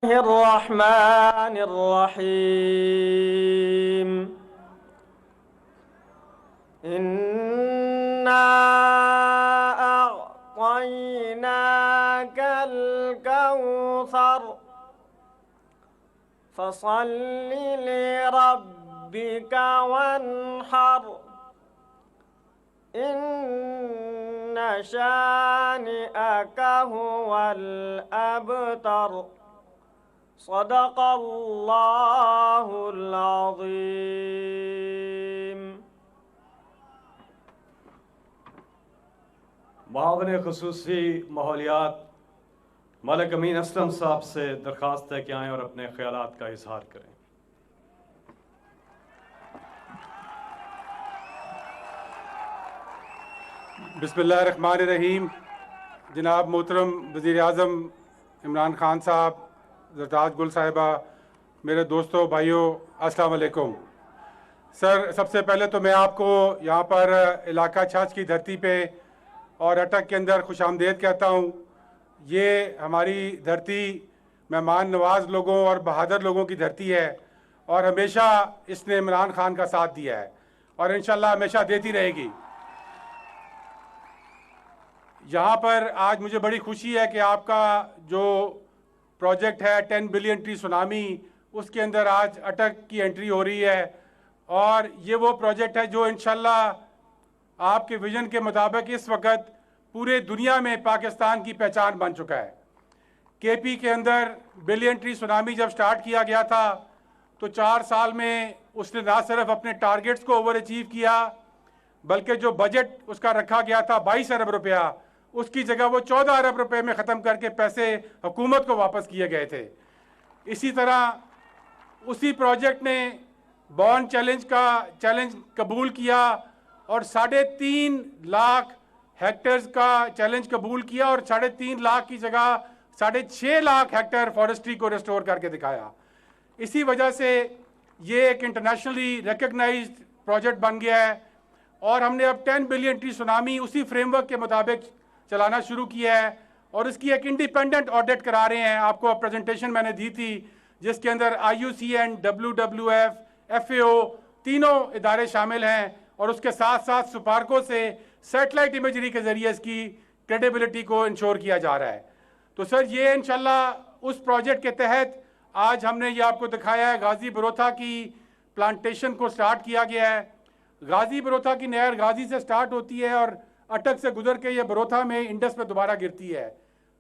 الرحمن الرحيم إنا أعطيناك الكوثر فصل لربك وانحر إن شانئك هو الأبتر صدق اللہ العظیم۔ معاون خصوصی ماحولیات ملک امین اسلم صاحب سے درخواست ہے کہ آئیں اور اپنے خیالات کا اظہار کریں۔ بسم اللہ الرحمن الرحیم۔ جناب محترم وزیر اعظم عمران خان صاحب، زرتاج گل صاحبہ، میرے دوستوں بھائیوں، السلام علیکم۔ سر، سب سے پہلے تو میں آپ کو یہاں پر علاقہ چھاچھ کی دھرتی پہ اور اٹک کے اندر خوش آمدید کہتا ہوں۔ یہ ہماری دھرتی مہمان نواز لوگوں اور بہادر لوگوں کی دھرتی ہے، اور ہمیشہ اس نے عمران خان کا ساتھ دیا ہے اور انشاءاللہ ہمیشہ دیتی رہے گی۔ یہاں پر آج مجھے بڑی خوشی ہے کہ آپ کا جو پروجیکٹ ہے 10 بلین ٹری سونامی، اس کے اندر آج اٹک کی انٹری ہو رہی ہے، اور یہ وہ پروجیکٹ ہے جو انشاءاللہ آپ کے ویژن کے مطابق اس وقت پورے دنیا میں پاکستان کی پہچان بن چکا ہے۔ کے پی کے اندر بلین ٹری سونامی جب سٹارٹ کیا گیا تھا تو 4 سال میں اس نے نہ صرف اپنے ٹارگیٹس کو اوور اچیو کیا، بلکہ جو بجٹ اس کا رکھا گیا تھا 22 ارب روپیہ، اس کی جگہ وہ 14 ارب روپے میں ختم کر کے پیسے حکومت کو واپس کیے گئے تھے۔ اسی طرح اسی پروجیکٹ نے بانڈ چیلنج قبول کیا اور 3.5 لاکھ ہیکٹرز کا چیلنج قبول کیا، اور 3.5 لاکھ کی جگہ 6.5 لاکھ ہیکٹر فارسٹری کو ریسٹور کر کے دکھایا۔ اسی وجہ سے یہ ایک انٹرنیشنلی ریکگنائزڈ پروجیکٹ بن گیا ہے، اور ہم نے اب 10 بلین ٹری سونامی اسی فریم ورک کے مطابق چلانا شروع کیا ہے، اور اس کی ایک انڈیپینڈنٹ آڈٹ کرا رہے ہیں۔ آپ کو پریزنٹیشن میں نے دی تھی جس کے اندر IUCN، WWF، FAO تینوں ادارے شامل ہیں، اور اس کے ساتھ ساتھ سپارکو سے سیٹلائٹ امیجری کے ذریعے اس کی کریڈیبلٹی کو انشور کیا جا رہا ہے۔ تو سر، یہ انشاءاللہ اس پروجیکٹ کے تحت آج ہم نے یہ آپ کو دکھایا ہے، غازی بروتھا کی پلانٹیشن کو سٹارٹ کیا گیا ہے۔ غازی بروتھا کی نہر غازی سے سٹارٹ ہوتی ہے اور اٹک سے گزر کے یہ بروتھا میں انڈس میں دوبارہ گرتی ہے۔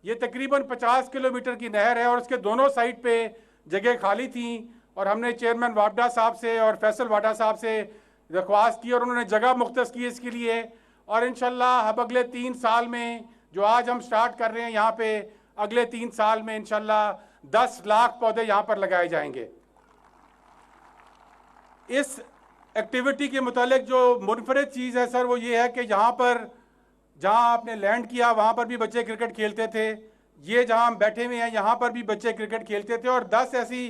یہ تقریباً 50 کلومیٹر کی نہر ہے، اور اس کے دونوں سائڈ پہ جگہ خالی تھیں، اور ہم نے چیئرمین واپڈا صاحب سے اور فیصل واڈا صاحب سے درخواست کی، اور انہوں نے جگہ مختص کی اس کے لیے، اور انشاءاللہ اب اگلے 3 سال میں جو آج ہم سٹارٹ کر رہے ہیں یہاں پہ، اگلے 3 سال میں انشاءاللہ 10 لاکھ پودے یہاں پر لگائے جائیں گے۔ اس ایکٹیویٹی کے متعلق جو منفرد چیز ہے سر، وہ یہ ہے کہ یہاں پر جہاں آپ نے لینڈ کیا وہاں پر بھی بچے کرکٹ کھیلتے تھے، یہ جہاں ہم بیٹھے ہوئے ہیں یہاں پر بھی بچے کرکٹ کھیلتے تھے، اور 10 ایسی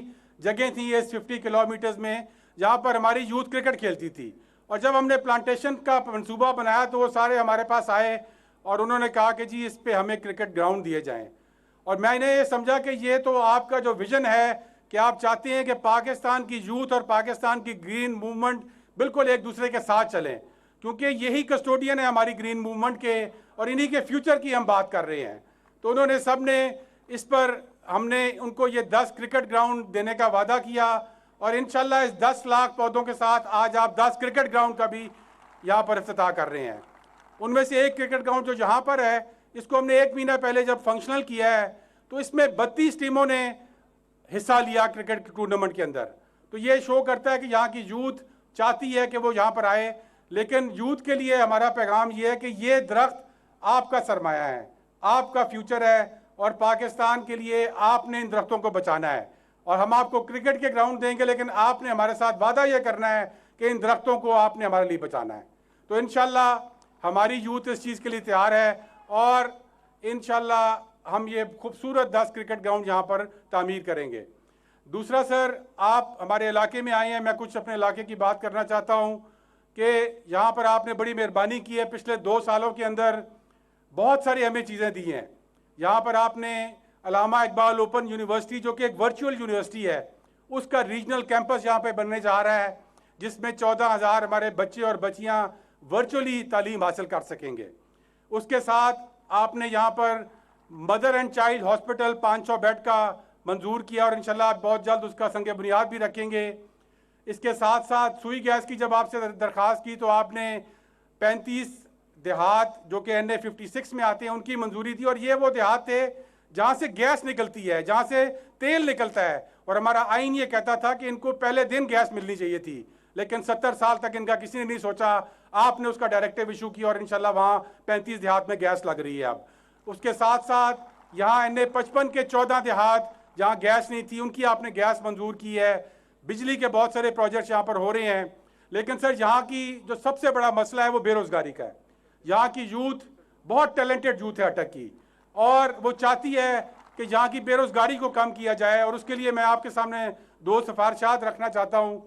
جگہیں تھیں یہ 50 کلومیٹرز میں جہاں پر ہماری یوتھ کرکٹ کھیلتی تھی۔ اور جب ہم نے پلانٹیشن کا منصوبہ بنایا تو وہ سارے ہمارے پاس آئے اور انہوں نے کہا کہ جی اس پہ ہمیں کرکٹ گراؤنڈ دیے جائیں، اور میں نے یہ سمجھا کہ یہ تو آپ کا جو ویژن ہے کہ آپ چاہتے ہیں کہ پاکستان کی یوتھ اور پاکستان کی گرین موومنٹ بالکل ایک دوسرے کے ساتھ چلیں، کیونکہ یہی کسٹوڈین ہے ہماری گرین موومنٹ کے، اور انہی کے فیوچر کی ہم بات کر رہے ہیں۔ تو انہوں نے سب نے اس پر، ہم نے ان کو یہ 10 کرکٹ گراؤنڈ دینے کا وعدہ کیا، اور انشاءاللہ اس 10 لاکھ پودوں کے ساتھ آج آپ 10 کرکٹ گراؤنڈ کا بھی یہاں پر افتتاح کر رہے ہیں۔ ان میں سے ایک کرکٹ گراؤنڈ جو یہاں پر ہے، اس کو ہم نے 1 مہینہ پہلے جب فنکشنل کیا ہے تو اس میں 32 ٹیموں نے حصہ لیا کرکٹ ٹورنامنٹ کے اندر۔ تو یہ شو کرتا ہے کہ یہاں کی یوتھ چاہتی ہے کہ وہ یہاں پر آئے، لیکن یوتھ کے لیے ہمارا پیغام یہ ہے کہ یہ درخت آپ کا سرمایہ ہے، آپ کا فیوچر ہے، اور پاکستان کے لیے آپ نے ان درختوں کو بچانا ہے، اور ہم آپ کو کرکٹ کے گراؤنڈ دیں گے، لیکن آپ نے ہمارے ساتھ وعدہ یہ کرنا ہے کہ ان درختوں کو آپ نے ہمارے لیے بچانا ہے۔ تو انشاءاللہ ہماری یوتھ اس چیز کے لیے تیار ہے، اور انشاءاللہ ہم یہ خوبصورت 10 کرکٹ گراؤنڈ یہاں پر تعمیر کریں گے۔ دوسرا سر، آپ ہمارے علاقے میں آئے ہیں، میں کچھ اپنے علاقے کی بات کرنا چاہتا ہوں کہ یہاں پر آپ نے بڑی مہربانی کی ہے، پچھلے 2 سالوں کے اندر بہت ساری ہمیں چیزیں دی ہیں۔ یہاں پر آپ نے علامہ اقبال اوپن یونیورسٹی جو کہ ایک ورچوئل یونیورسٹی ہے، اس کا ریجنل کیمپس یہاں پہ بننے جا رہا ہے، جس میں 14,000 ہمارے بچے اور بچیاں ورچولی تعلیم حاصل کر سکیں گے۔ اس کے ساتھ آپ نے یہاں پر mother and child hospital 500 bed کا منظور کیا، اور انشاءاللہ بہت جلد اس کا سنگ بنیاد بھی رکھیں گے۔ اس کے ساتھ ساتھ سوئی گیس کی جب آپ سے درخواست کی تو آپ نے 35 دیہات جو کہ NA56 میں آتے ہیں ان کی منظوری دی، اور یہ وہ دیہات تھے جہاں سے گیس نکلتی ہے، جہاں سے تیل نکلتا ہے، اور ہمارا آئین یہ کہتا تھا کہ ان کو پہلے دن گیس ملنی چاہیے تھی، لیکن 70 سال تک ان کا کسی نے نہیں سوچا۔ آپ نے اس کا ڈائریکٹیو ایشو کیا اور انشاءاللہ وہاں 35 دیہات میں گیس لگ رہی ہے اب۔ اس کے ساتھ ساتھ یہاں NA55 کے 14 دیہات جہاں گیس نہیں تھی ان کی آپ نے گیس منظور کی ہے۔ بجلی کے بہت سارے پروجیکٹس یہاں پر ہو رہے ہیں، لیکن سر یہاں کی جو سب سے بڑا مسئلہ ہے وہ بے روزگاری کا ہے۔ یہاں کی یوتھ بہت ٹیلنٹڈ یوتھ ہے اٹک کی، اور وہ چاہتی ہے کہ یہاں کی بے روزگاری کو کم کیا جائے، اور اس کے لیے میں آپ کے سامنے 2 سفارشات رکھنا چاہتا ہوں۔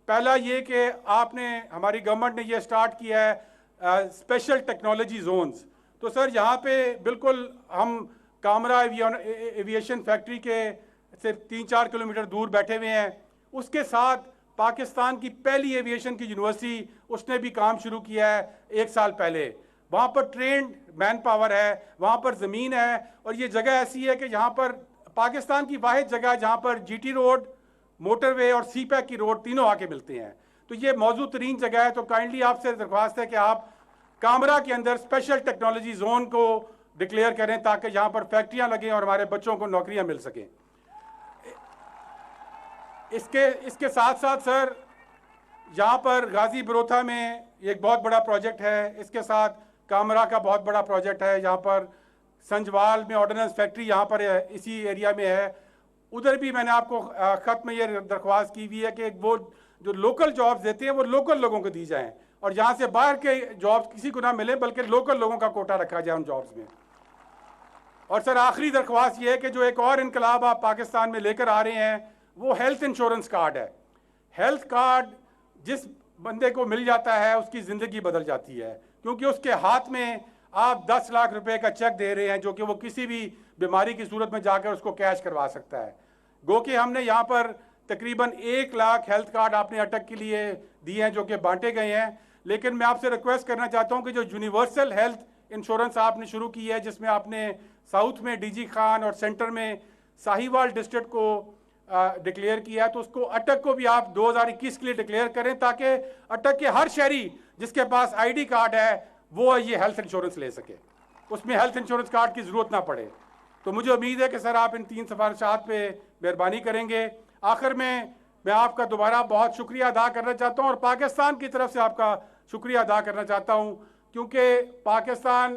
پہلا یہ کہ آپ نے ہماری گورنمنٹ نے یہ سٹارٹ کیا ہے اسپیشل ٹیکنالوجی زونز۔ تو سر یہاں پہ بالکل ہم کامرا ایویشن فیکٹری کے صرف 3-4 کلومیٹر دور بیٹھے ہوئے ہیں۔ اس کے ساتھ پاکستان کی پہلی ایویشن کی یونیورسٹی اس نے بھی کام شروع کیا ہے 1 سال پہلے۔ وہاں پر ٹرینڈ مین پاور ہے، وہاں پر زمین ہے، اور یہ جگہ ایسی ہے کہ یہاں پر پاکستان کی واحد جگہ ہے جہاں پر GT روڈ، موٹر وے اور سی پیک کی روڈ تینوں آ کے ملتے ہیں۔ تو یہ موزوں ترین جگہ ہے۔ تو کائنڈلی آپ سے درخواست ہے کہ آپ کامرا کے اندر اسپیشل ٹیکنالوجی زون کو ڈکلیئر کریں تاکہ یہاں پر فیکٹریاں لگیں اور ہمارے بچوں کو نوکریاں مل سکیں۔ اس کے ساتھ ساتھ سر یہاں پر غازی بروتھا میں ایک بہت بڑا پروجیکٹ ہے، اس کے ساتھ کامرا کا بہت بڑا پروجیکٹ ہے، یہاں پر سنجوال میں آرڈیننس فیکٹری یہاں پر اسی ایریا میں ہے۔ ادھر بھی میں نے آپ کو خط میں یہ درخواست کی ہوئی ہے کہ وہ جو لوکل جابز دیتے ہیں وہ لوکل لوگوں کو دی جائیں، اور یہاں سے باہر کے جابز کسی کو نہ ملیں بلکہ لوکل لوگوں کا کوٹا رکھا جائے ان جابز میں۔ اور سر آخری درخواست یہ ہے کہ جو ایک اور انقلاب آپ پاکستان میں لے کر آ رہے ہیں وہ ہیلتھ انشورنس کارڈ ہے۔ ہیلتھ کارڈ جس بندے کو مل جاتا ہے اس کی زندگی بدل جاتی ہے، کیونکہ اس کے ہاتھ میں آپ 10 لاکھ روپے کا چیک دے رہے ہیں جو کہ وہ کسی بھی بیماری کی صورت میں جا کر اس کو کیش کروا سکتا ہے۔ گو کہ ہم نے یہاں پر تقریباً 1 لاکھ ہیلتھ کارڈ آپ نے اٹک کے لیے دیے ہیں جو کہ بانٹے گئے ہیں، لیکن میں آپ سے ریکویسٹ کرنا چاہتا ہوں کہ جو یونیورسل ہیلتھ انشورنس آپ نے شروع کی ہے، جس میں آپ نے ساؤتھ میں DG خان اور سینٹر میں ساہیوال ڈسٹرکٹ کو ڈکلیئر کیا ہے، تو اس کو اٹک کو بھی آپ 2021 کے لیے ڈکلیئر کریں تاکہ اٹک کے ہر شہری جس کے پاس ID کارڈ ہے وہ یہ ہیلتھ انشورنس لے سکے، اس میں ہیلتھ انشورنس کارڈ کی ضرورت نہ پڑے۔ تو مجھے امید ہے کہ سر آپ ان 3 سفارشات پہ مہربانی کریں گے۔ آخر میں آپ کا دوبارہ بہت شکریہ ادا کرنا چاہتا ہوں، اور پاکستان کی طرف سے آپ کا شکریہ ادا کرنا چاہتا ہوں، کیونکہ پاکستان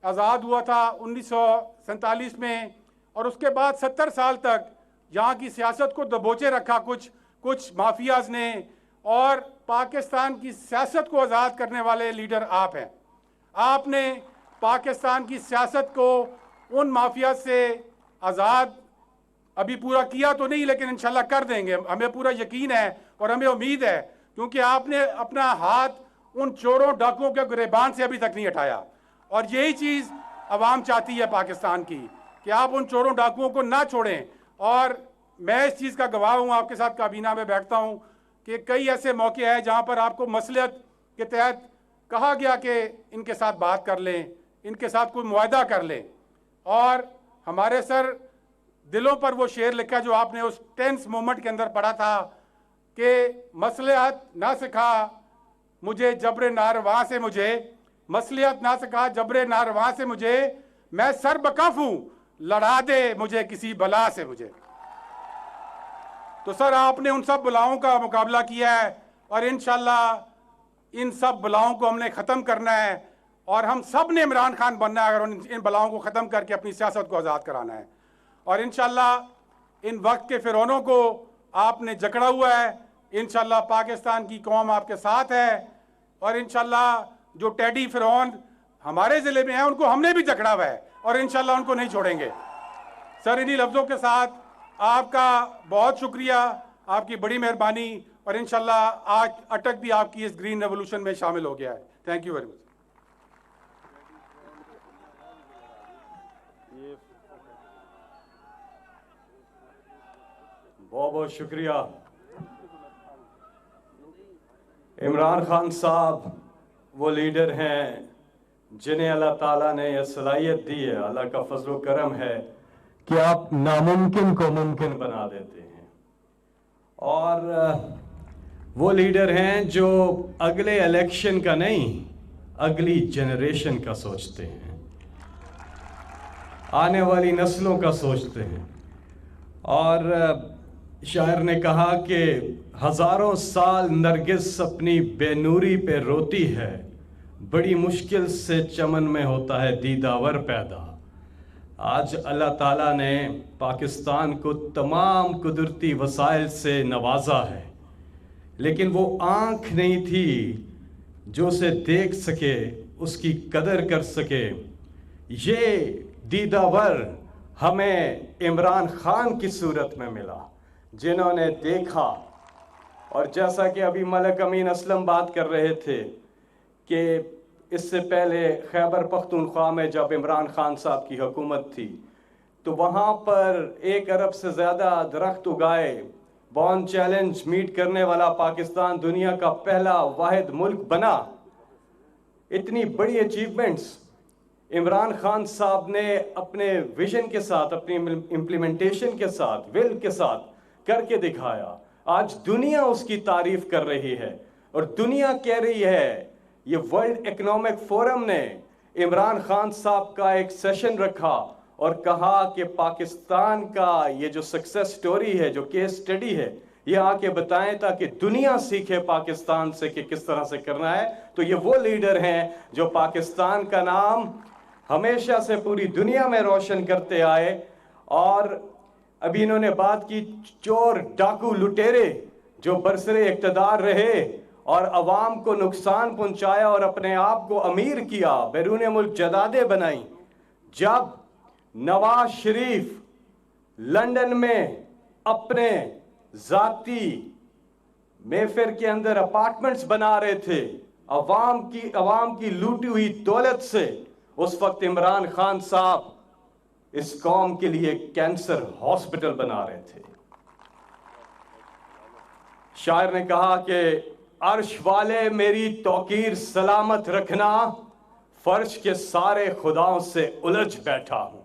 آزاد ہوا تھا 1947 میں، اور اس کے بعد 70 سال تک یہاں کی سیاست کو دبوچے رکھا کچھ مافیاز نے، اور پاکستان کی سیاست کو آزاد کرنے والے لیڈر آپ ہیں۔ آپ نے پاکستان کی سیاست کو ان مافیاز سے آزاد ابھی پورا کیا تو نہیں، لیکن انشاءاللہ کر دیں گے، ہمیں پورا یقین ہے اور ہمیں امید ہے، کیونکہ آپ نے اپنا ہاتھ ان چوروں ڈاکوؤں کے گریبان سے ابھی تک نہیں ہٹایا، اور یہی چیز عوام چاہتی ہے پاکستان کی کہ آپ ان چوروں ڈاکوؤں کو نہ چھوڑیں۔ اور میں اس چیز کا گواہ ہوں، آپ کے ساتھ کابینہ میں بیٹھتا ہوں کہ کئی ایسے موقع ہیں جہاں پر آپ کو مصلحت کے تحت کہا گیا کہ ان کے ساتھ بات کر لیں، ان کے ساتھ کوئی معاہدہ کر لیں، اور ہمارے سر دلوں پر وہ شعر لکھا جو آپ نے اس ٹینس مومنٹ کے اندر پڑھا تھا کہ مصلحت نہ سکھا مجھے جبر نارواں سے، مجھے مصلحت نہ سکھا جبر نارواں سے، مجھے میں سر بکف ہوں لڑا دے مجھے کسی بلا سے مجھے۔ تو سر آپ نے ان سب بلاؤں کا مقابلہ کیا ہے، اور انشاءاللہ ان سب بلاؤں کو ہم نے ختم کرنا ہے، اور ہم سب نے عمران خان بننا ہے اگر ان بلاؤں کو ختم کر کے اپنی سیاست کو آزاد کرانا ہے۔ اور انشاءاللہ ان وقت کے فرعونوں کو آپ نے جکڑا ہوا ہے، انشاءاللہ پاکستان کی قوم آپ کے ساتھ ہے، اور انشاءاللہ جو ٹیڈی فرعون ہمارے ضلع میں ہیں ان کو ہم نے بھی جکڑا ہوا ہے، اور انشاءاللہ ان کو نہیں چھوڑیں گے۔ سر انہی لفظوں کے ساتھ آپ کا بہت شکریہ، آپ کی بڑی مہربانی، اور انشاءاللہ آج اٹک بھی آپ کی اس گرین ریولوشن میں شامل ہو گیا ہے۔ Thank you very much. بہت بہت شکریہ عمران خان صاحب وہ لیڈر ہیں جنہیں اللہ تعالیٰ نے یہ صلاحیت دی ہے، اللہ کا فضل و کرم ہے کہ آپ ناممکن کو ممکن بنا دیتے ہیں، اور وہ لیڈر ہیں جو اگلے الیکشن کا نہیں اگلی جنریشن کا سوچتے ہیں، آنے والی نسلوں کا سوچتے ہیں۔ اور شاعر نے کہا کہ ہزاروں سال نرگس اپنی بے نوری پہ روتی ہے، بڑی مشکل سے چمن میں ہوتا ہے دیداور پیدا۔ آج اللہ تعالیٰ نے پاکستان کو تمام قدرتی وسائل سے نوازا ہے، لیکن وہ آنکھ نہیں تھی جو اسے دیکھ سکے، اس کی قدر کر سکے۔ یہ دیداور ہمیں عمران خان کی صورت میں ملا، جنہوں نے دیکھا۔ اور جیسا کہ ابھی ملک امین اسلم بات کر رہے تھے کہ اس سے پہلے خیبر پختونخوا میں جب عمران خان صاحب کی حکومت تھی تو وہاں پر 1 ارب سے زیادہ درخت اگائے، بون چیلنج میٹ کرنے والا پاکستان دنیا کا پہلا واحد ملک بنا۔ اتنی بڑی اچیومنٹس عمران خان صاحب نے اپنے ویژن کے ساتھ، اپنی امپلیمنٹیشن کے ساتھ، ول کے ساتھ کر کے دکھایا۔ آج دنیا اس کی تعریف کر رہی ہے، اور دنیا کہہ رہی ہے، یہ ورلڈ اکنامک فورم نے عمران خان صاحب کا ایک سیشن رکھا اور کہا کہ پاکستان کا یہ جو سکسیس سٹوری ہے، جو کیس سٹڈی ہے، یہ آ کے بتائیں تاکہ دنیا سیکھے پاکستان سے کہ کس طرح سے کرنا ہے۔ تو یہ وہ لیڈر ہیں جو پاکستان کا نام ہمیشہ سے پوری دنیا میں روشن کرتے آئے۔ اور ابھی انہوں نے بات کی چور ڈاکو لٹیرے جو برسر اقتدار رہے اور عوام کو نقصان پہنچایا اور اپنے آپ کو امیر کیا، بیرون ملک جائیدادیں بنائیں۔ جب نواز شریف لندن میں اپنے ذاتی میفر کے اندر اپارٹمنٹس بنا رہے تھے عوام کی لوٹی ہوئی دولت سے، اس وقت عمران خان صاحب اس قوم کے لیے کینسر ہاسپٹل بنا رہے تھے۔ شاعر نے کہا کہ عرش والے میری توقیر سلامت رکھنا، فرش کے سارے خداؤں سے الجھ بیٹھا ہوں۔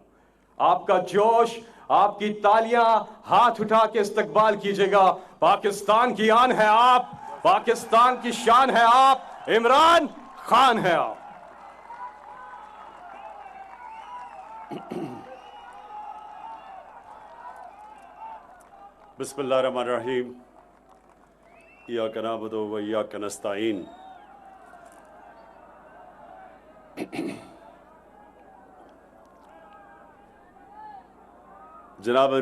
آپ کا جوش، آپ کی تالیاں ہاتھ اٹھا کے استقبال کیجئے گا۔ پاکستان کی آن ہے آپ، پاکستان کی شان ہے آپ، عمران خان ہے آپ۔ بسم اللہ الرحمن الرحیم، ایاک نعبد و ایاک نستعین۔ جناب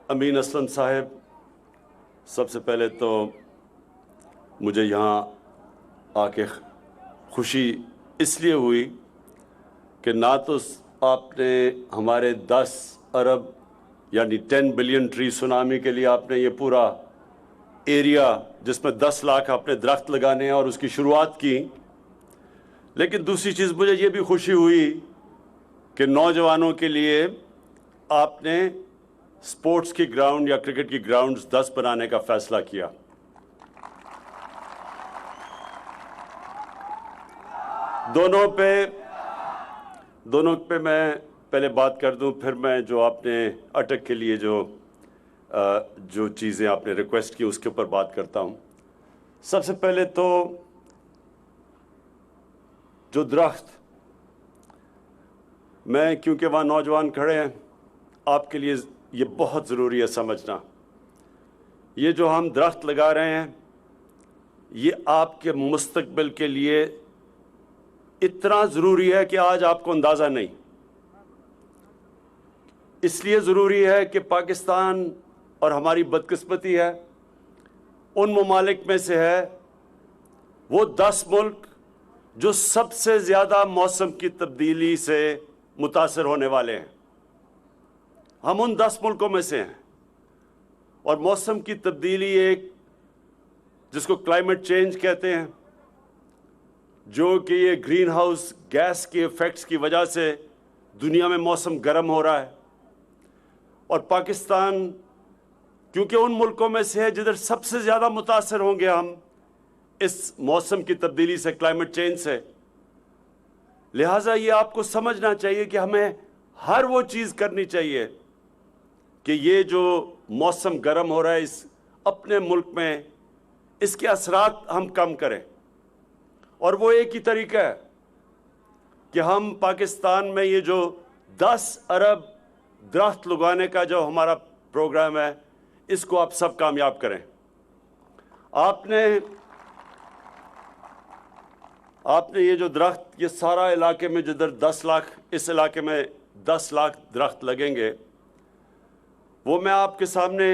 امین اسلم صاحب، سب سے پہلے تو مجھے یہاں آ کے خوشی اس لیے ہوئی کہ نہ تو آپ نے ہمارے 10 ارب یعنی 10 بلین ٹری سونامی کے لیے آپ نے یہ پورا ایریا جس میں 10 لاکھ آپ نے درخت لگانے ہیں اور اس کی شروعات کی، لیکن دوسری چیز مجھے یہ بھی خوشی ہوئی کہ نوجوانوں کے لیے آپ نے سپورٹس کی گراؤنڈ یا کرکٹ کی گراؤنڈز 10 بنانے کا فیصلہ کیا۔ دونوں پہ میں پہلے بات کر دوں، پھر میں جو آپ نے اٹک کے لیے جو چیزیں آپ نے ریکویسٹ کی اس کے اوپر بات کرتا ہوں۔ سب سے پہلے تو جو درخت، میں کیونکہ وہاں نوجوان کھڑے ہیں، آپ کے لیے یہ بہت ضروری ہے سمجھنا، یہ جو ہم درخت لگا رہے ہیں یہ آپ کے مستقبل کے لیے اتنا ضروری ہے کہ آج آپ کو اندازہ نہیں۔ اس لیے ضروری ہے کہ پاکستان، اور ہماری بدقسمتی ہے، ان ممالک میں سے ہے وہ 10 ملک جو سب سے زیادہ موسم کی تبدیلی سے متاثر ہونے والے ہیں۔ ہم ان 10 ملکوں میں سے ہیں، اور موسم کی تبدیلی ایک جس کو کلائمیٹ چینج کہتے ہیں، جو کہ یہ گرین ہاؤس گیس کے ایفیکٹس کی وجہ سے دنیا میں موسم گرم ہو رہا ہے، اور پاکستان کیونکہ ان ملکوں میں سے ہے جدھر سب سے زیادہ متاثر ہوں گے ہم اس موسم کی تبدیلی سے، کلائمیٹ چینج سے۔ لہٰذا یہ آپ کو سمجھنا چاہیے کہ ہمیں ہر وہ چیز کرنی چاہیے کہ یہ جو موسم گرم ہو رہا ہے اس اپنے ملک میں، اس کے اثرات ہم کم کریں۔ اور وہ ایک ہی طریقہ ہے کہ ہم پاکستان میں یہ جو 10 ارب درخت لگانے کا جو ہمارا پروگرام ہے، اس کو آپ سب کامیاب کریں۔ آپ نے یہ جو درخت، یہ سارا علاقے میں جدھر 10 لاکھ، اس علاقے میں 10 لاکھ درخت لگیں گے، وہ میں آپ کے سامنے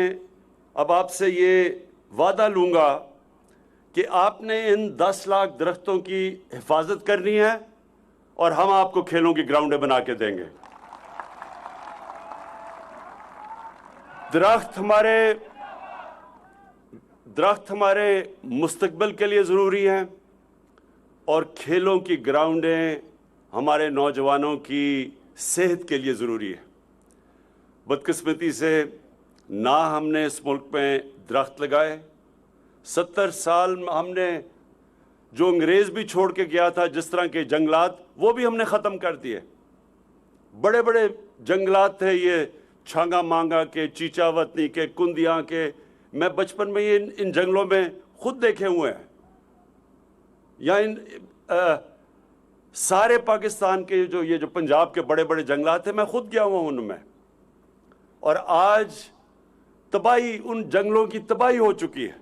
اب آپ سے یہ وعدہ لوں گا کہ آپ نے ان 10 لاکھ درختوں کی حفاظت کرنی ہے اور ہم آپ کو کھیلوں کی گراؤنڈیں بنا کے دیں گے۔ درخت ہمارے مستقبل کے لیے ضروری ہیں اور کھیلوں کی گراؤنڈیں ہمارے نوجوانوں کی صحت کے لیے ضروری ہے۔ بدقسمتی سے نہ ہم نے اس ملک میں درخت لگائے۔ 70 سال ہم نے جو انگریز بھی چھوڑ کے گیا تھا، جس طرح کے جنگلات، وہ بھی ہم نے ختم کر دیے۔ بڑے بڑے جنگلات تھے یہ، چھانگا مانگا کے، چیچا وطنی کے، کندیاں کے، میں بچپن میں ان جنگلوں میں خود دیکھے ہوئے ہیں۔ سارے پاکستان کے یہ جو پنجاب کے بڑے بڑے جنگلات ہیں، میں خود گیا ہوا ہوں ان میں، اور آج تباہی، ان جنگلوں کی تباہی ہو چکی ہے۔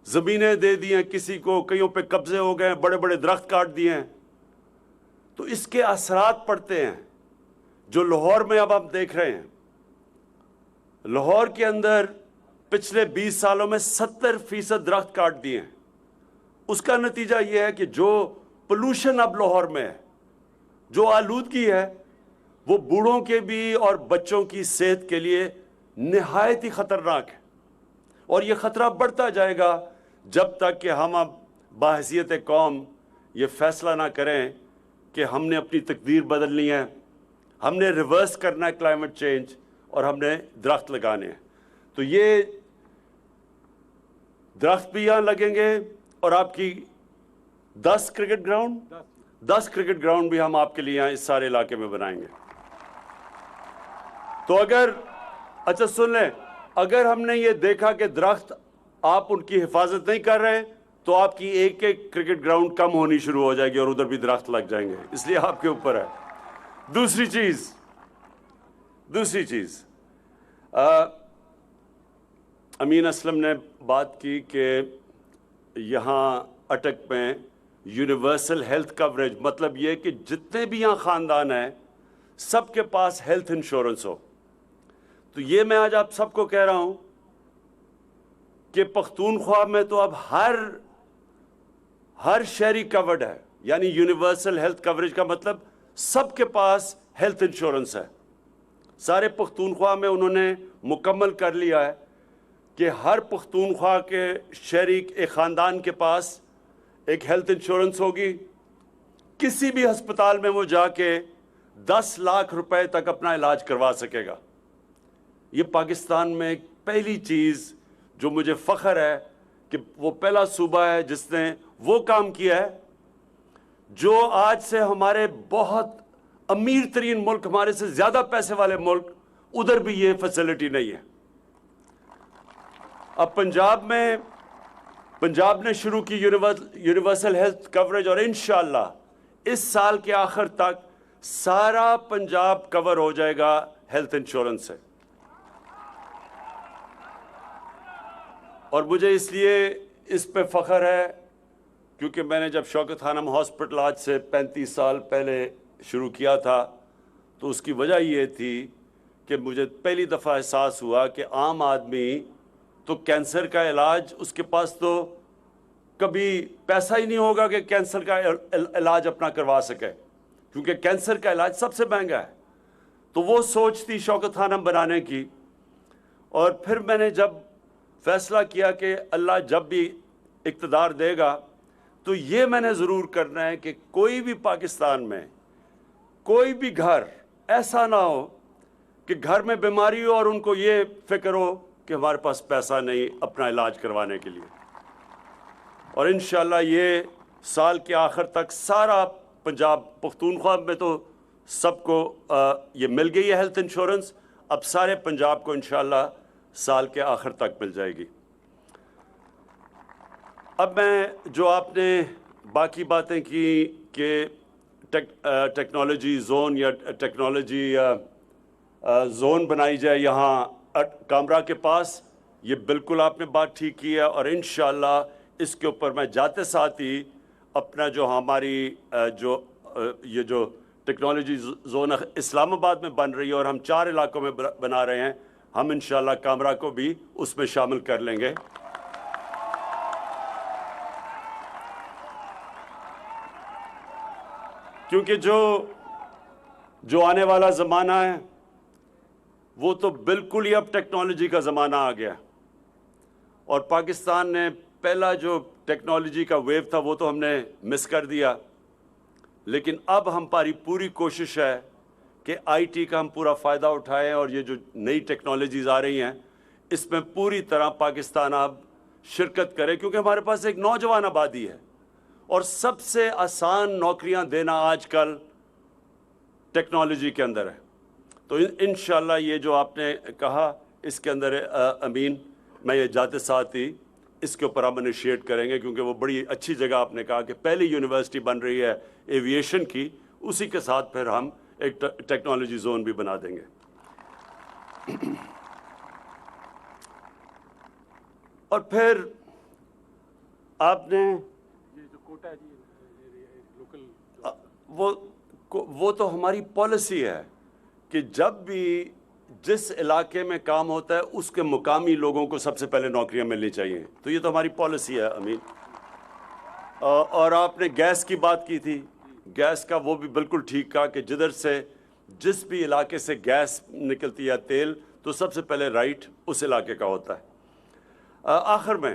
زمینیں دے دی ہیں کسی کو، کئیوں پہ قبضے ہو گئے ہیں، بڑے بڑے درخت کاٹ دیے ہیں۔ تو اس کے اثرات پڑتے ہیں جو لاہور میں اب آپ دیکھ رہے ہیں۔ لاہور کے اندر پچھلے 20 سالوں میں 70% درخت کاٹ دیے ہیں۔ اس کا نتیجہ یہ ہے کہ جو پولوشن اب لاہور میں ہے، جو آلودگی ہے، وہ بوڑھوں کے بھی اور بچوں کی صحت کے لیے نہایت ہی خطرناک ہے، اور یہ خطرہ بڑھتا جائے گا جب تک کہ ہم اب بحیثیت قوم یہ فیصلہ نہ کریں کہ ہم نے اپنی تقدیر بدلنی ہے، ہم نے ریورس کرنا ہے کلائمیٹ چینج، اور ہم نے درخت لگانے ہیں۔ تو یہ درخت بھی یہاں لگیں گے، اور آپ کی 10 کرکٹ گراؤنڈ بھی ہم آپ کے لیے یہاں اس سارے علاقے میں بنائیں گے۔ تو اچھا سن لیں، اگر ہم نے یہ دیکھا کہ درخت آپ ان کی حفاظت نہیں کر رہے، تو آپ کی ایک کرکٹ گراؤنڈ کم ہونی شروع ہو جائے گی اور ادھر بھی درخت لگ جائیں گے۔ اس لیے آپ کے اوپر ہے۔ دوسری چیز امین اسلم نے بات کی کہ یہاں اٹک میں یونیورسل ہیلتھ کوریج، مطلب یہ کہ جتنے بھی یہاں خاندان ہیں سب کے پاس ہیلتھ انشورنس ہو۔ تو یہ میں آج آپ سب کو کہہ رہا ہوں کہ پختونخوا میں تو اب ہر شہری کورڈ ہے، یعنی یونیورسل ہیلتھ کوریج کا مطلب سب کے پاس ہیلتھ انشورنس ہے۔ سارے پختونخوا میں انہوں نے مکمل کر لیا ہے کہ ہر پختونخوا کے شہری، ایک خاندان کے پاس ایک ہیلتھ انشورنس ہوگی۔ کسی بھی ہسپتال میں وہ جا کے 10 لاکھ روپے تک اپنا علاج کروا سکے گا۔ یہ پاکستان میں ایک پہلی چیز جو مجھے فخر ہے کہ وہ پہلا صوبہ ہے جس نے وہ کام کیا ہے، جو آج سے ہمارے بہت امیر ترین ملک، ہمارے سے زیادہ پیسے والے ملک، ادھر بھی یہ فیسلٹی نہیں ہے۔ اب پنجاب نے شروع کی یونیورسل ہیلتھ کوریج، اور انشاءاللہ اس سال کے آخر تک سارا پنجاب کور ہو جائے گا ہیلتھ انشورنس سے۔ اور مجھے اس لیے اس پہ فخر ہے کیونکہ میں نے جب شوکت خانم ہاسپٹل آج سے 35 سال پہلے شروع کیا تھا، تو اس کی وجہ یہ تھی کہ مجھے پہلی دفعہ احساس ہوا کہ عام آدمی تو کینسر کا علاج، اس کے پاس تو کبھی پیسہ ہی نہیں ہوگا کہ کینسر کا علاج اپنا کروا سکے، کیونکہ کینسر کا علاج سب سے مہنگا ہے۔ تو وہ سوچ تھی شوکت خانم بنانے کی، اور پھر میں نے جب فیصلہ کیا کہ اللہ جب بھی اقتدار دے گا تو یہ میں نے ضرور کرنا ہے کہ کوئی بھی پاکستان میں کوئی بھی گھر ایسا نہ ہو کہ گھر میں بیماری ہو اور ان کو یہ فکر ہو کہ ہمارے پاس پیسہ نہیں اپنا علاج کروانے کے لیے. اور انشاءاللہ یہ سال کے آخر تک سارا پنجاب پختونخوا میں تو سب کو یہ مل گئی ہے ہیلتھ انشورنس، اب سارے پنجاب کو انشاءاللہ سال کے آخر تک مل جائے گی. اب میں جو آپ نے باقی باتیں کی کہ ٹیکنالوجی زون یا ٹیکنالوجی زون بنائی جائے یہاں کامرا کے پاس، یہ بالکل آپ نے بات ٹھیک کی ہے. اور انشاءاللہ اس کے اوپر میں جاتے ساتھ ہی اپنا جو ہماری یہ جو ٹیکنالوجی زون اسلام آباد میں بن رہی ہے اور ہم 4 علاقوں میں بنا رہے ہیں، ہم انشاءاللہ کامرا کو بھی اس میں شامل کر لیں گے. کیونکہ جو آنے والا زمانہ ہے وہ تو بالکل ہی اب ٹیکنالوجی کا زمانہ آ گیا. اور پاکستان نے پہلا جو ٹیکنالوجی کا ویو تھا وہ تو ہم نے مس کر دیا، لیکن اب ہماری پوری کوشش ہے کہ آئی ٹی کا ہم پورا فائدہ اٹھائیں اور یہ جو نئی ٹیکنالوجیز آ رہی ہیں اس میں پوری طرح پاکستان اب شرکت کرے، کیونکہ ہمارے پاس ایک نوجوان آبادی ہے اور سب سے آسان نوکریاں دینا آج کل ٹیکنالوجی کے اندر ہے. تو انشاءاللہ یہ جو آپ نے کہا اس کے اندر امین، میں یہ جاتے ساتھ ہی اس کے اوپر ہم انیشیٹ کریں گے، کیونکہ وہ بڑی اچھی جگہ آپ نے کہا کہ پہلی یونیورسٹی بن رہی ہے ایویشن کی، اسی کے ساتھ پھر ہم ایک ٹیکنالوجی زون بھی بنا دیں گے. اور پھر آپ نے وہ تو ہماری پالیسی ہے کہ جب بھی جس علاقے میں کام ہوتا ہے اس کے مقامی لوگوں کو سب سے پہلے نوکریاں ملنی چاہیے. تو یہ تو ہماری پالیسی ہے امین. اور آپ نے گیس کی بات کی تھی، گیس کا وہ بھی بالکل ٹھیک کہا کہ جدھر سے جس بھی علاقے سے گیس نکلتی ہے تیل، تو سب سے پہلے رائٹ اس علاقے کا ہوتا ہے. آخر میں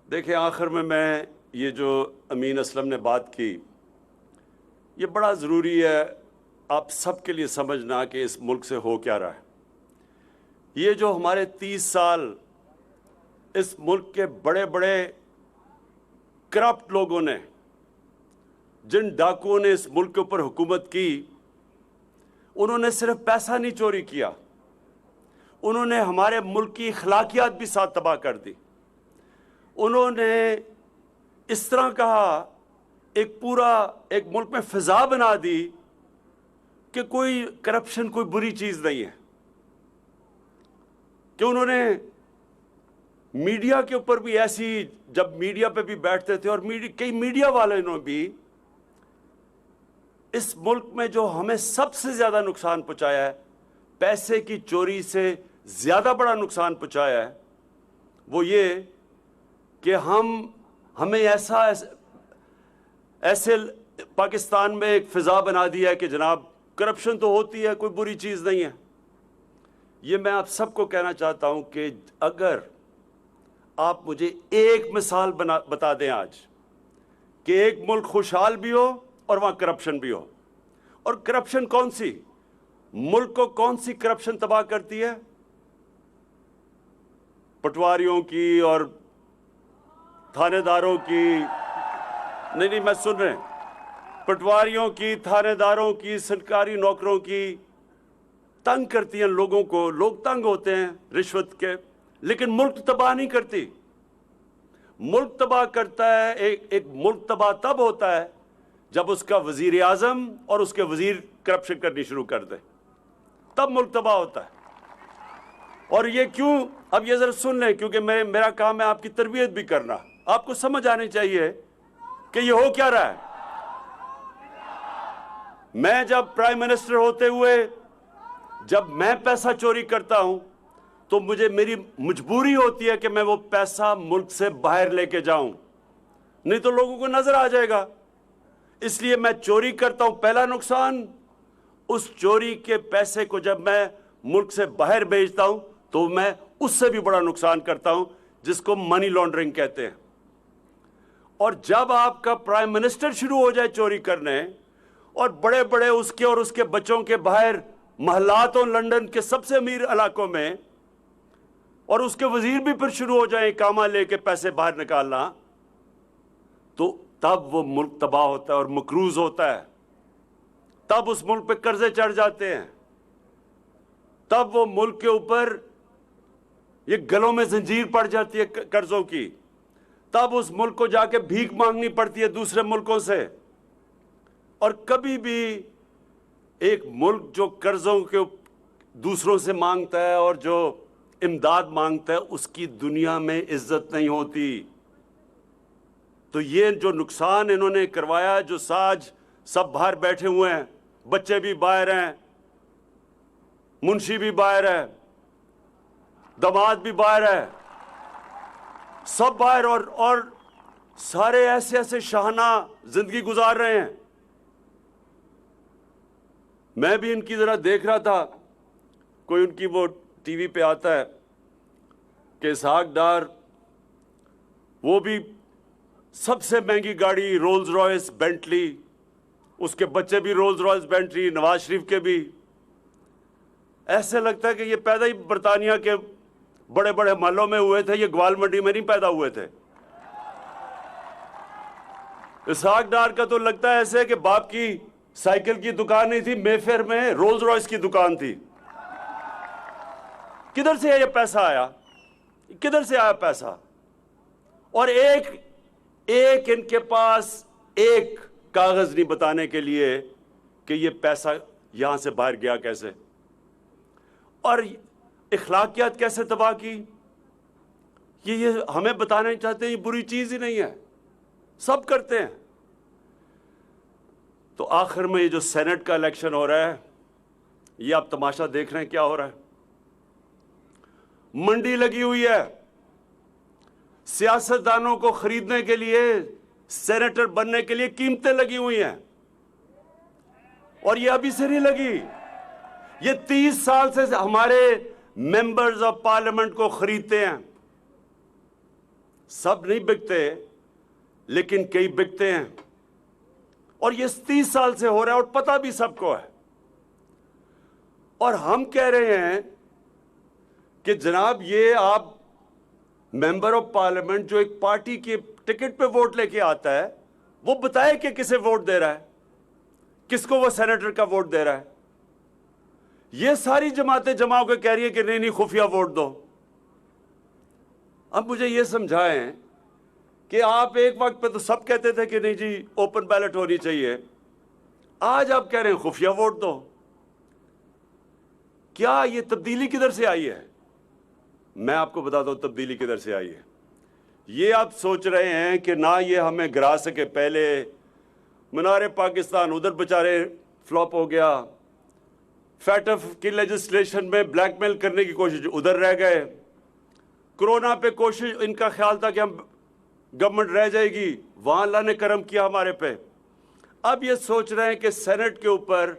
دیکھیں، آخر میں یہ جو امین اسلم نے بات کی، یہ بڑا ضروری ہے آپ سب کے لیے سمجھنا کہ اس ملک سے ہو کیا رہا ہے. یہ جو ہمارے 30 سال اس ملک کے بڑے بڑے کرپٹ لوگوں نے، جن ڈاکوؤں نے اس ملک کے اوپر حکومت کی، انہوں نے صرف پیسہ نہیں چوری کیا، انہوں نے ہمارے ملک کی اخلاقیات بھی ساتھ تباہ کر دی. انہوں نے اس طرح کہا، ایک ملک میں فضا بنا دی کہ کوئی کرپشن کوئی بری چیز نہیں ہے، کہ انہوں نے میڈیا کے اوپر بھی ایسی، جب میڈیا پہ بھی بیٹھتے تھے اور کئی میڈیا والے نے بھی اس ملک میں جو ہمیں سب سے زیادہ نقصان پہنچایا ہے، پیسے کی چوری سے زیادہ بڑا نقصان پہنچایا ہے، وہ یہ کہ ہمیں ایسے پاکستان میں ایک فضا بنا دیا ہے کہ جناب کرپشن تو ہوتی ہے، کوئی بری چیز نہیں ہے. یہ میں آپ سب کو کہنا چاہتا ہوں کہ اگر آپ مجھے ایک مثال بتا دیں آج کہ ایک ملک خوشحال بھی ہو اور وہاں کرپشن بھی ہو، اور کرپشن کون سی، ملک کو کون سی کرپشن تباہ کرتی ہے؟ پٹواریوں کی اور تھانے داروں کی، نہیں میں سن رہے ہیں، پٹواریوں کی، تھانے داروں کی، سرکاری نوکروں کی، تنگ کرتی ہیں لوگوں کو، لوگ تنگ ہوتے ہیں رشوت کے، لیکن ملک تباہ نہیں کرتی. ملک تباہ کرتا ہے، ایک ملک تباہ تب ہوتا ہے جب اس کا وزیر اعظم اور اس کے وزیر کرپشن کرنی شروع کر دے، تب ملک تباہ ہوتا ہے. اور یہ کیوں؟ اب یہ ذرا سن لیں، کیونکہ میرا کام ہے آپ کی تربیت بھی کرنا. آپ کو سمجھ آنی چاہیے کہ یہ ہو کیا رہا ہے. میں جب پرائم منسٹر ہوتے ہوئے جب میں پیسہ چوری کرتا ہوں تو میری مجبوری ہوتی ہے کہ میں وہ پیسہ ملک سے باہر لے کے جاؤں، نہیں تو لوگوں کو نظر آ جائے گا. اس لیے میں چوری کرتا ہوں. پہلا نقصان، اس چوری کے پیسے کو جب میں ملک سے باہر بھیجتا ہوں تو میں اس سے بھی بڑا نقصان کرتا ہوں، جس کو منی لانڈرنگ کہتے ہیں. اور جب آپ کا پرائم منسٹر شروع ہو جائے چوری کرنے، اور بڑے بڑے اس کے اور اس کے بچوں کے باہر محلات اور لنڈن کے سب سے امیر علاقوں میں اور اس کے وزیر بھی پھر شروع ہو جائیں کاما لے کے پیسے باہر نکالنا، تو تب وہ ملک تباہ ہوتا ہے اور مقروض ہوتا ہے، تب اس ملک پہ قرضے چڑھ جاتے ہیں، تب وہ ملک کے اوپر یہ گلوں میں زنجیر پڑ جاتی ہے قرضوں کی، تب اس ملک کو جا کے بھیک مانگنی پڑتی ہے دوسرے ملکوں سے۔ اور کبھی بھی ایک ملک جو قرضوں کے دوسروں سے مانگتا ہے اور جو امداد مانگتا ہے، اس کی دنیا میں عزت نہیں ہوتی۔ تو یہ جو نقصان انہوں نے کروایا، جو ساج سب باہر بیٹھے ہوئے ہیں، بچے بھی باہر ہیں، منشی بھی باہر ہے، داماد بھی باہر ہے، سب باہر، اور سارے ایسے ایسے شاہانہ زندگی گزار رہے ہیں۔ میں بھی ان کی ذرا دیکھ رہا تھا، کوئی ان کی وہ ٹی وی پہ آتا ہے کہ اسحاق ڈار، وہ بھی سب سے مہنگی گاڑی رولز رائس بینٹلی، اس کے بچے بھی Rolls Royce Bentley, Nawaz Sharif کے بھی۔ ایسے لگتا ہے کہ یہ پیدا ہی برطانیہ کے بڑے بڑے محلوں میں ہوئے تھے، یہ گوال منڈی میں نہیں پیدا ہوئے تھے۔ اسحاق ڈار کا تو لگتا ہے ایسے کہ باپ کی سائیکل کی دکان نہیں تھی، مے فیئر میں رولز رائس کی دکان تھی۔ کدھر سے یہ پیسہ آیا؟ کدھر سے آیا پیسہ؟ اور ایک ان کے پاس ایک کاغذ نہیں بتانے کے لیے کہ یہ پیسہ یہاں سے باہر گیا کیسے، اور اخلاقیات کیسے تباہ کی۔ یہ ہمیں بتانا نہیں چاہتے، یہ بری چیز ہی نہیں ہے، سب کرتے ہیں۔ تو آخر میں یہ جو سینٹ کا الیکشن ہو رہا ہے، یہ آپ تماشا دیکھ رہے ہیں کیا ہو رہا ہے۔ منڈی لگی ہوئی ہے، سیاستدانوں کو خریدنے کے لیے، سینیٹر بننے کے لیے قیمتیں لگی ہوئی ہیں، اور یہ ابھی سے نہیں لگی، یہ 30 سال سے ہمارے ممبرز آف پارلیمنٹ کو خریدتے ہیں۔ سب نہیں بکتے لیکن کئی بکتے ہیں، اور یہ 30 سال سے ہو رہا ہے، اور پتہ بھی سب کو ہے۔ اور ہم کہہ رہے ہیں کہ جناب یہ آپ ممبر آف پارلیمنٹ جو ایک پارٹی کے ٹکٹ پہ ووٹ لے کے آتا ہے، وہ بتائے کہ کسے ووٹ دے رہا ہے، کس کو وہ سینیٹر کا ووٹ دے رہا ہے۔ یہ ساری جماعتیں جمع ہو کے کہہ رہی ہے کہ نہیں خفیہ ووٹ دو۔ اب مجھے یہ سمجھائیں کہ آپ ایک وقت پہ تو سب کہتے تھے کہ نہیں جی اوپن بیلٹ ہونی چاہیے، آج آپ کہہ رہے ہیں خفیہ ووٹ دو۔ کیا یہ تبدیلی کدھر سے آئی ہے؟ میں آپ کو بتاتا ہوں تبدیلی کدھر سے آئی ہے۔ یہ آپ سوچ رہے ہیں کہ نہ یہ ہمیں گرا سکے، پہلے منار پاکستان ادھر بچارے فلاپ ہو گیا، فیٹف کی لیجسلیشن میں بلیک میل کرنے کی کوشش ادھر رہ گئے، کرونا پہ کوشش، ان کا خیال تھا کہ ہم گورنمنٹ رہ جائے گی، وہاں اللہ نے کرم کیا ہمارے پہ۔ اب یہ سوچ رہے ہیں کہ سینٹ کے اوپر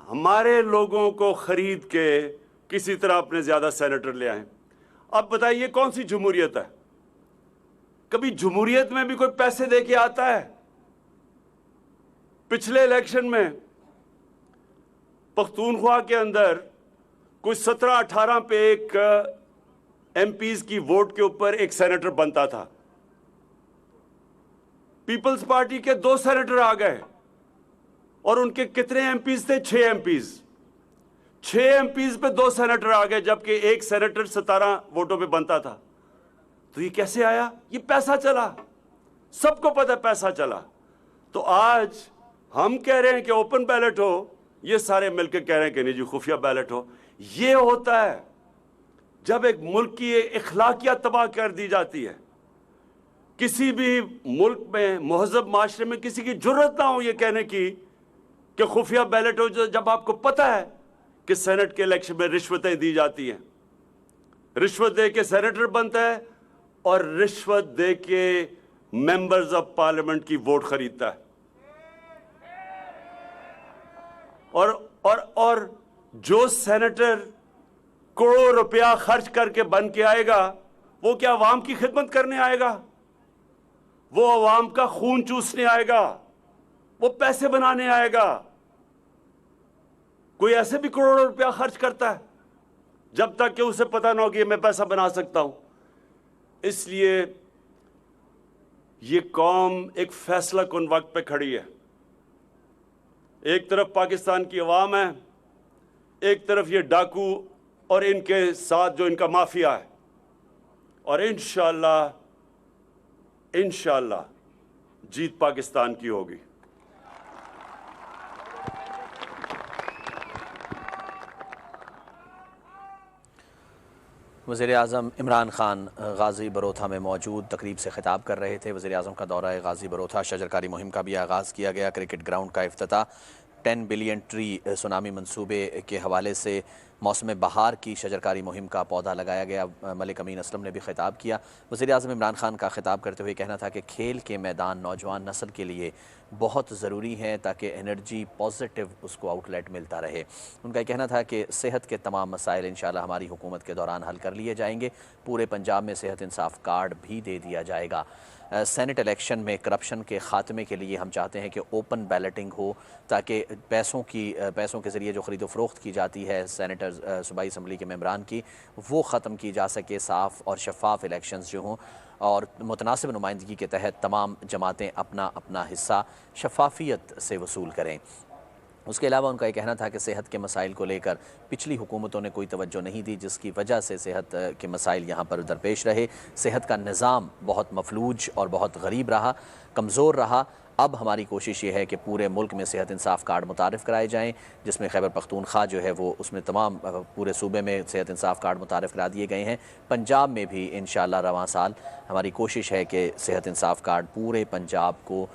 ہمارے لوگوں کو خرید کے کسی طرح اپنے زیادہ سینیٹر لے آئیں۔ اب بتائیے یہ کون سی جمہوریت ہے؟ کبھی جمہوریت میں بھی کوئی پیسے دے کے آتا ہے؟ پچھلے الیکشن میں پختونخوا کے اندر کوئی 17-18 پہ ایک ایم پیز کی ووٹ کے اوپر ایک سینیٹر بنتا تھا، پیپلز پارٹی کے 2 سینیٹر آ گئے، اور ان کے کتنے ایم پیز تھے؟ 6 ایم پیز، 6 ایم پیز پہ 2 سینیٹر آ گئے، جبکہ ایک سینیٹر 17 ووٹوں پہ بنتا تھا۔ تو یہ کیسے آیا؟ یہ پیسہ چلا، سب کو پتہ پیسہ چلا۔ تو آج ہم کہہ رہے ہیں کہ اوپن بیلٹ ہو، یہ سارے مل کے کہہ رہے ہیں کہ نہیں جی خفیہ بیلٹ ہو۔ یہ ہوتا ہے جب ایک ملک کی اخلاقیات تباہ کر دی جاتی ہے۔ کسی بھی ملک میں، مہذب معاشرے میں کسی کی جرت نہ ہو یہ کہنے کی کہ خفیہ بیلٹ ہو، جب آپ کو پتہ ہے کہ سینٹ کے الیکشن میں رشوتیں دی جاتی ہیں، رشوت دے کے سینیٹر بنتا ہے اور رشوت دے کے ممبرز آف پارلیمنٹ کی ووٹ خریدتا ہے۔ اور جو سینیٹر کروڑوں روپیہ خرچ کر کے بن کے آئے گا، وہ کیا عوام کی خدمت کرنے آئے گا؟ وہ عوام کا خون چوسنے آئے گا، وہ پیسے بنانے آئے گا؟ کوئی ایسے بھی کروڑوں روپیہ خرچ کرتا ہے؟ جب تک کہ اسے پتہ نہ ہو کہ میں پیسہ بنا سکتا ہوں. اس لیے یہ قوم ایک فیصلہ کن وقت پہ کھڑی ہے. ایک طرف پاکستان کی عوام ہے, ایک طرف یہ ڈاکو اور ان کے ساتھ جو ان کا مافیا ہے, اور انشاءاللہ جیت پاکستان کی ہوگی. وزیراعظم عمران خان غازی بروتھا میں موجود تقریب سے خطاب کر رہے تھے. وزیراعظم کا دورہ غازی بروتھا, شجرکاری مہم کا بھی آغاز کیا گیا. کرکٹ گراؤنڈ کا افتتاح, 10 بلین ٹری سونامی منصوبے کے حوالے سے موسم بہار کی شجرکاری مہم کا پودا لگایا گیا. ملک امین اسلم نے بھی خطاب کیا. وزیراعظم عمران خان کا خطاب کرتے ہوئے کہنا تھا کہ کھیل کے میدان نوجوان نسل کے لیے بہت ضروری ہیں تاکہ انرجی پازیٹیو اس کو آؤٹ لیٹ ملتا رہے. ان کا یہ کہنا تھا کہ صحت کے تمام مسائل انشاءاللہ ہماری حکومت کے دوران حل کر لیے جائیں گے. پورے پنجاب میں صحت انصاف کارڈ بھی دے دیا جائے گا. سینٹ الیکشن میں کرپشن کے خاتمے کے لیے ہم چاہتے ہیں کہ اوپن بیلٹنگ ہو تاکہ پیسوں کے ذریعے جو خرید و فروخت کی جاتی ہے سینیٹرز صوبائی اسمبلی کے ممبران کی, وہ ختم کی جا سکے. صاف اور شفاف الیکشنز جو ہوں اور متناسب نمائندگی کے تحت تمام جماعتیں اپنا اپنا حصہ شفافیت سے وصول کریں. اس کے علاوہ ان کا یہ کہنا تھا کہ صحت کے مسائل کو لے کر پچھلی حکومتوں نے کوئی توجہ نہیں دی, جس کی وجہ سے صحت کے مسائل یہاں پر درپیش رہے. صحت کا نظام بہت مفلوج اور بہت غریب رہا, کمزور رہا. اب ہماری کوشش یہ ہے کہ پورے ملک میں صحت انصاف کارڈ متعارف کرائے جائیں, جس میں خیبر پختونخوا جو ہے وہ اس میں تمام پورے صوبے میں صحت انصاف کارڈ متعارف کرا دیے گئے ہیں. پنجاب میں بھی انشاءاللہ رواں سال ہماری کوشش ہے کہ صحت انصاف کارڈ پورے پنجاب کو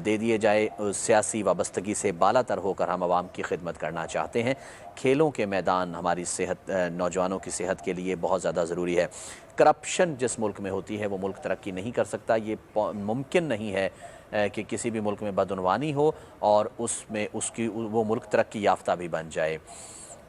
دے دیے جائے. سیاسی وابستگی سے بالا تر ہو کر ہم عوام کی خدمت کرنا چاہتے ہیں. کھیلوں کے میدان ہماری صحت, نوجوانوں کی صحت کے لیے بہت زیادہ ضروری ہے. کرپشن جس ملک میں ہوتی ہے وہ ملک ترقی نہیں کر سکتا. یہ ممکن نہیں ہے کہ کسی بھی ملک میں بدعنوانی ہو اور اس میں وہ ملک ترقی یافتہ بھی بن جائے.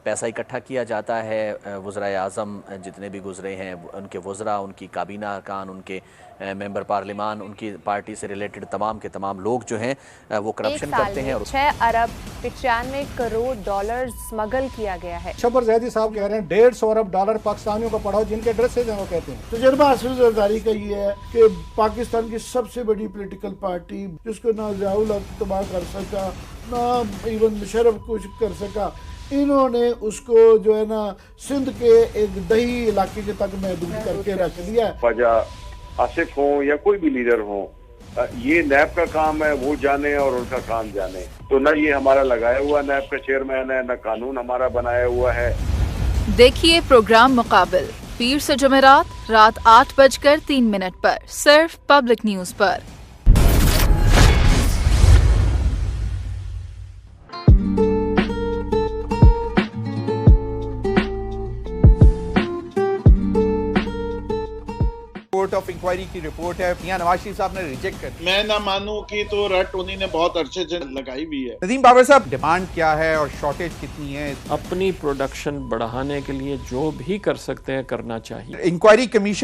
پیسہ اکٹھا کیا جاتا ہے. وزرائے اعظم جتنے بھی گزرے ہیں, ان کے وزراء, ان کی کابینہ ارکان, ان کے ممبر پارلیمان, ان کی پارٹی سے ریلیٹڈ تمام کے تمام لوگ جو ہیں وہ کرپشن کرتے ہیں. 6 ارب 95 کروڑ ڈالر اسمگل کیا گیا ہے. شبر زیدی صاحب کہہ رہے ہیں 150 ارب ڈالر پاکستانیوں کو پڑھاؤ جن کے ایڈریسز ہیں وہ کہتے ہیں. تجربہ حاصل زرداری کا یہ ہے کہ پاکستان کی سب سے بڑی پولیٹیکل پارٹی جس کو نہ ضیاء الحق تباہ کر سکا, نہ ایون مشرف کچھ کر سکا, انہوں نے اس کو جو ہے نا سندھ کے ایک دیہی علاقے کے تک محدود کر کے رکھ دیا ہے. خواجہ آصف ہوں یا کوئی بھی لیڈر ہوں, یہ نیب کا کام ہے, وہ جانے اور ان کا کام جانے. تو نہ یہ ہمارا لگایا ہوا نیب کا چیئرمین ہے, نہ قانون ہمارا بنایا ہوا ہے. دیکھیے پروگرام مقابل پیر سے جمعرات رات 8:03 پر صرف پبلک نیوز پر. کورٹ آف انکوائری کی رپورٹ ہے, میاں نواز شریف صاحب نے ریجیکٹ کر دی. میں نہ مانوں کی تو رٹ انہی نے بہت عرصے سے لگائی بھی ہے. ندیم بابر صاحب, ڈیمانڈ کیا ہے اور شارٹیج کتنی ہے؟ اپنی پروڈکشن بڑھانے کے لیے جو بھی کر سکتے ہیں کرنا چاہیے. Inquiry commission